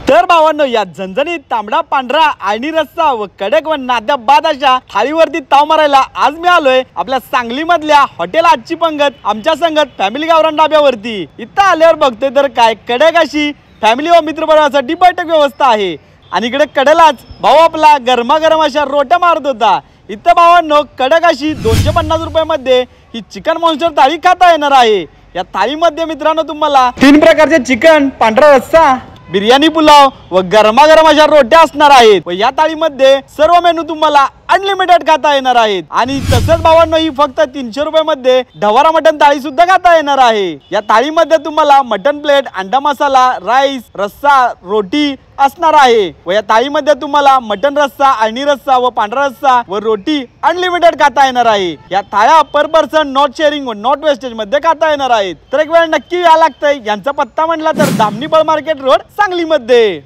तर भावांनो, या झणझणीत तांबडा पांढरा आणि रस्सा व कडक व नाद्या बाद अशा थाळीवरती ताव मारायला आज मी आलोय आपल्या सांगली मधल्या हॉटेल आजची पंगत आमच्या संगत फॅमिली गावरान डाब्यावरती। इथं आल्यावर बघतोय तर काय कडक अशी फॅमिली व मित्रपरिवारासाठी बैठक व्यवस्था आहे आणि इकडे कडेलाच भाऊ आपला गरमागरम अशा रोट्या मारत होता। इथं भावांनो कडक अशी 250 रुपयामध्ये ही चिकन मॉन्स्टर थाळी खाता येणार आहे। या थाळीमध्ये मित्रांनो तुम्हाला 3 प्रकारचे चिकन, पांढरा रस्सा, बिर्याणी, पुलाव व गरमागरम अशा रोट्या असणार आहेत व या थाळीमध्ये सर्व मेनू तुम्हाला अनलिमिटेड खाता येणार आहेत। आणि तसंच भावांनो ही फक्त 300 रुपयामध्ये ढवारा मटन थाळी सुद्धा खाता येणार आहे। या थाळीमध्ये तुम्हाला मटन प्लेट, अंडा मसाला, राईस, रस्सा, रोटी असणार आहे व या थाळीमध्ये तुम्हाला मटन रस्सा, अळणी रस्सा व पांढरा रस्सा व रोटी अनलिमिटेड खाता येणार आहे। या थाळ्या पर पर्सन नॉट शेअरिंग व नॉट वेस्टेज मध्ये खाता येणार आहेत। तर एक वेळ नक्की या लागतंय। यांचा पत्ता म्हटला तर धामणी बळ मार्केट रोड सांगली मध्ये।